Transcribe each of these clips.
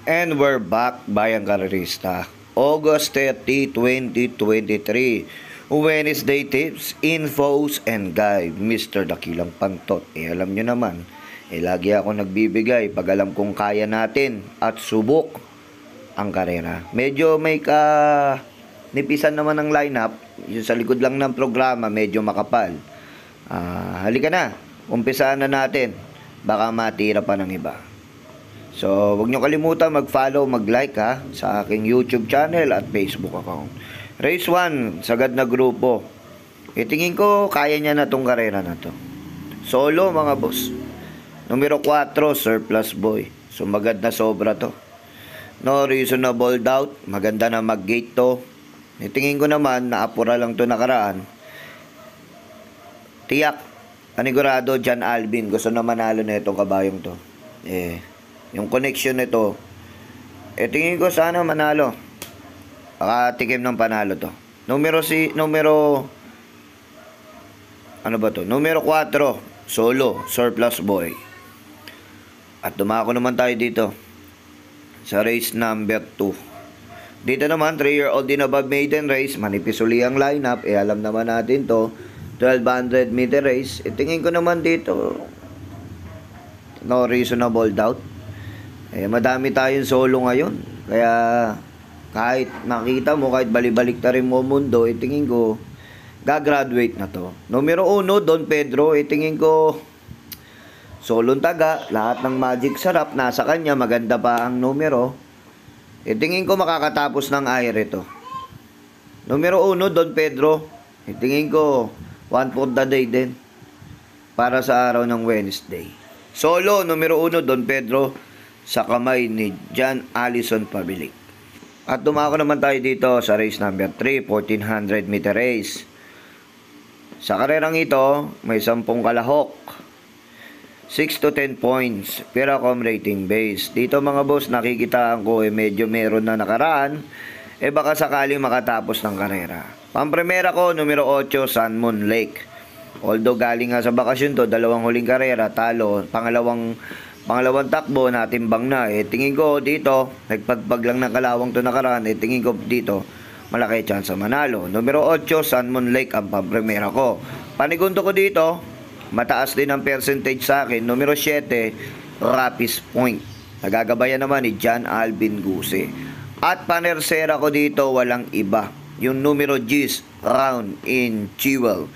And we're back, Bayang Karerista. August 30, 2023. Wednesday tips, infos, and guide. Mr. Dakilang Pantot. Alam nyo naman, lagi ako nagbibigay pag alam kong kaya natin at subok ang karera. Medyo may nipisan naman ng lineup. Yung sa likod lang ng programa, medyo makapal. Halika na, umpisaan na natin. Baka matira pa ng iba. So, huwag nyo kalimutan mag-follow, mag-like sa aking YouTube channel at Facebook account. Race 1, sagad na grupo. Tingin ko, kaya niya na tong karera na to. Solo, mga boss. Numero 4, Surplus Boy. Sumagad na sobra to. No reasonable doubt. Maganda na mag-gate to. Tingin ko naman, naapura lang to nakaraan. Tiyak, panigurado, John Alvin. Gusto na manalo na itong kabayong to. Yung connection nito, tingin ko sana manalo. Baka tikim ng panalo to. Numero 4, Solo, Surplus Boy. At dumako naman tayo dito sa race number 2. Dito naman, 3-year-old din above maiden race. Manipis uli ang lineup. Alam naman natin to. 1200 meter race. Tingin ko naman dito, no reasonable doubt. Madami tayong solo ngayon. Kaya, kahit makita mo, kahit balibalik ta rin mo mundo, tingin ko, gagraduate na to. Numero 1, Don Pedro, tingin ko, solong taga, lahat ng magic sarap, nasa kanya, maganda pa ang numero. Tingin ko makakatapos ng aire to. Numero 1, Don Pedro, tingin ko, one for the day din. Para sa araw ng Wednesday. Solo, numero 1, Don Pedro, sa kamay ni John Allison Pabilik. At dumako naman tayo dito sa race number 3, 1400 meter race. Sa karerang ito, may 10 kalahok, 6 to 10 points, Peracom rating base. Dito mga boss, nakikitaan ko medyo meron na nakaraan, baka sakaling makatapos ng karera. Pampremera ko, numero 8, Sun Moon Lake. Although galing nga sa bakasyon to, 2 huling karera, talo, pangalawang takbo natimbang na. Tingin ko dito, nagpagpag lang ng kalawang to nakaraan. Tingin ko dito, malaki chance manalo. Numero 8, Sun Moon Lake ang pampremera ko. Panigundo ko dito, mataas din ang percentage sa akin. Numero 7, Rapis Point. Nagagabayan naman ni John Alvin Guse. At panersera ko dito, walang iba. Yung numero G's, Crown in Jewel.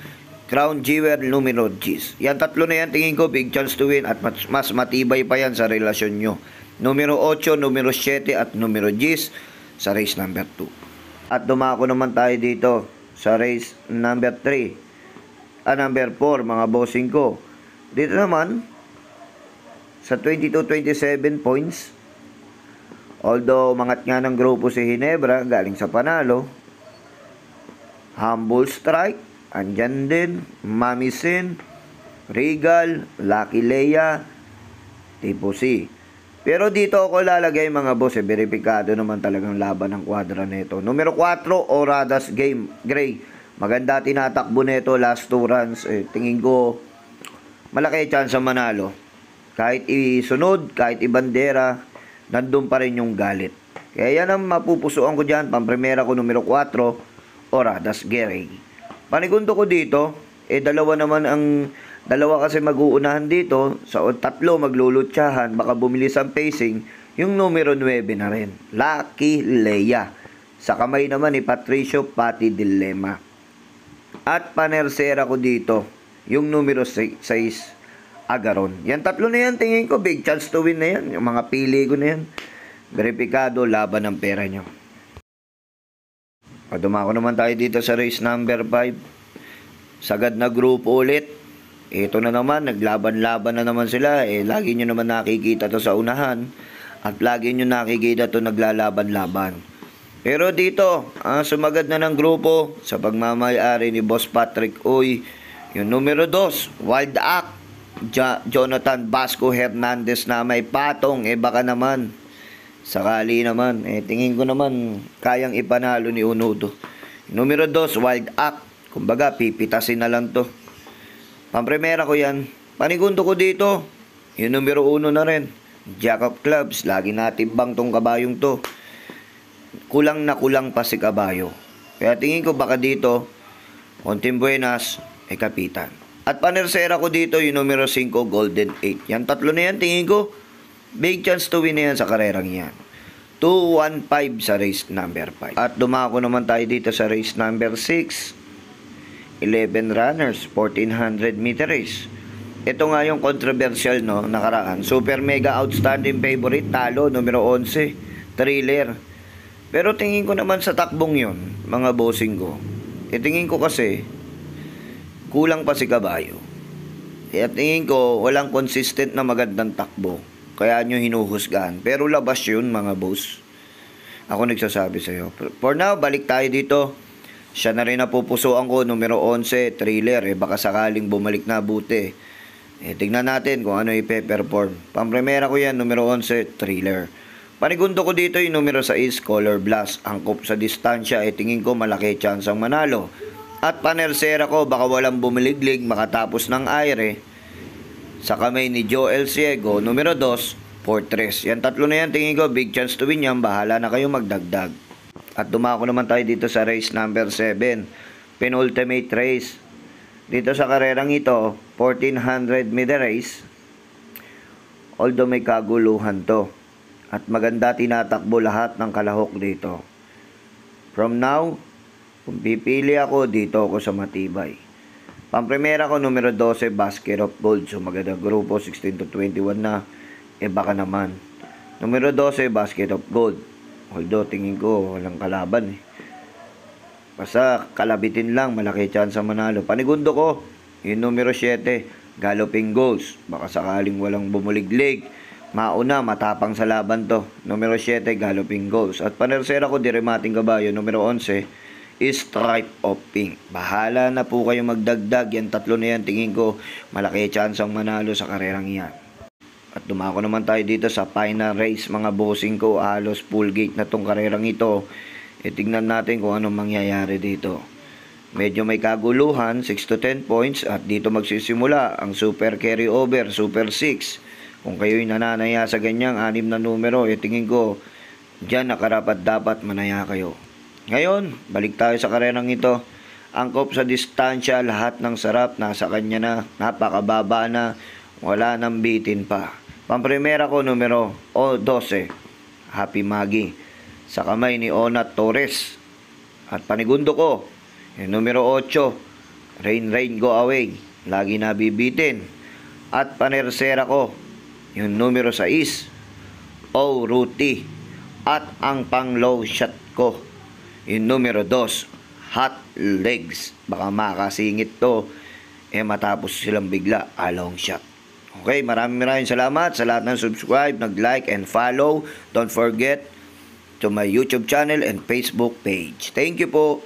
Crown Jewel, numero G's. Yan tatlo na yan, tingin ko, big chance to win at mas matibay pa yan sa relasyon nyo. Numero 8, numero 7 at numero G's sa race number 2. At dumako naman tayo dito sa race number 3. Number 4, mga bossing ko. Dito naman, sa 22-27 points, although mangat nga ng grupo si Ginebra, galing sa panalo, Humble Strike, andyan din, Mami Sin, Regal, Lucky Leia, Tipo C. Pero dito ako lalagay mga boss, verifikado naman talagang laban ng kwadra nito. Numero 4, Oradas Gray. Maganda tinatakbo nito, last 2 runs. Tingin ko, malaki chance manalo. Kahit isunod, kahit ibandera, nandun pa rin yung galit. Kaya yan ang mapupusuan ko dyan. Pampremera ko, numero 4, Oradas Gray. Panigundo ko dito, dalawa kasi mag-uunahan dito, sa 3 maglulutsahan, baka bumilis ang pacing, yung numero 9 na rin, Lucky Leia. Sa kamay naman ni Patricio Pati Dilema. At panersera ko dito, yung numero 6, Agaron. Yan tatlo na yan, tingin ko, big chance to win na yan. Yung mga pili ko na yan, verifikado, laban ng pera nyo. Dumako naman tayo dito sa race number 5. Sagad na grupo ulit. Ito na naman, naglaban-laban na naman sila. Lagi nyo naman nakikita to sa unahan. At lagi nyo nakikita to naglalaban-laban. Pero dito, sumagad na ng grupo sa pagmamayari ni Boss Patrick Uy. Yung numero 2, Wild Act, Jonathan Basco Hernandez na may patong. Baka naman, sakali naman, tingin ko naman kayang ipanalo ni Unudo. Numero 2, Wild Act. Kumbaga, pipitasin na lang to. Pampremera ko yan. Panigundo ko dito, yung numero 1 na rin, Jack of clubs, lagi natimbang tong kabayong to. Kulang na kulang pa si kabayo. Kaya tingin ko baka dito, konting buenas, kapitan. At panersera ko dito yung numero 5, golden 8. Yan tatlo na yan, tingin ko, big chance to win na yan sa karerang yan. 2-1-5 sa race number 5. At dumako naman tayo dito sa race number 6. 11 runners, 1400 meter race. Ito nga yung controversial nakaraan. Super mega outstanding favorite, talo, numero 11, thriller. Pero tingin ko naman sa takbong yon, mga bossing ko. Tingin ko kasi, kulang pa si kabayo. Kaya tingin ko, walang consistent na magandang takbo. Kaya nyo hinuhusgahan. Pero labas yun, mga boss. Ako nagsasabi sa'yo. For now, balik tayo dito. Siya na rin napupusuan ko, numero 11, thriller. Baka sakaling bumalik na buti. Tignan natin kung ano ipe-perform. Pampremera ko yan, numero 11, thriller. Panigundo ko dito yung numero 6, color blast. Angkop sa distansya, tingin ko malaki chance ang manalo. At panersera ko, baka walang bumiliglig, makatapos ng aire. Sa kamay ni Joel Ciego, numero 2, Fortress. Yan tatlo na yan, tingin ko, big chance to win yan. Bahala na kayo magdagdag. At dumako naman tayo dito sa race number 7. Penultimate race. Dito sa karerang ito, 1400 meter race. Although may kaguluhan to. At maganda tinatakbo lahat ng kalahok dito. From now, kung pipili ako, dito ako sa matibay. Pampremera ko, numero 12, basket of gold. So maganda grupo, 16 to 21 na. Baka naman. Numero 12, basket of gold. Although tingin ko, walang kalaban Basta kalabitin lang, malaki chance sa manalo. Panigundo ko, yung numero 7, galloping goals. Baka sakaling walang bumuliglig. Mauna, matapang sa laban to. Numero 7, galloping goals. At panersera ko, diremating kabayo, numero 11, stripe of pink. Bahala na po kayo magdagdag. Yan tatlo na yan, tingin ko, malaki chance ang manalo sa karerang yan. At dumako naman tayo dito sa final race, mga bossing ko. Halos full gate na tong karerang ito. Tignan natin kung anong mangyayari dito. Medyo may kaguluhan, 6 to 10 points. At dito magsisimula ang super carry over, super 6. Kung kayo'y nananaya sa ganyang 6 na numero, tingin ko, dyan nakarapat dapat manaya kayo. Ngayon, balik tayo sa karerang ito. Angkop sa distansya, lahat ng sarap, nasa kanya na, napakababa na, wala nang bitin pa. Pampremera ko, numero 12, Happy Maggie. Sa kamay ni Onat Torres. At panigundo ko, yung numero 8, Rain Rain Go Away. Lagi nabibitin. At panersera ko, yung numero 6, Oh Ruti. At ang pang low shot ko, yung numero 2, Hot Legs. Baka makasingit to, matapos silang bigla, long shot. Okay, maraming salamat sa lahat ng subscribe, nag-like and follow. Don't forget to my YouTube channel and Facebook page. Thank you po.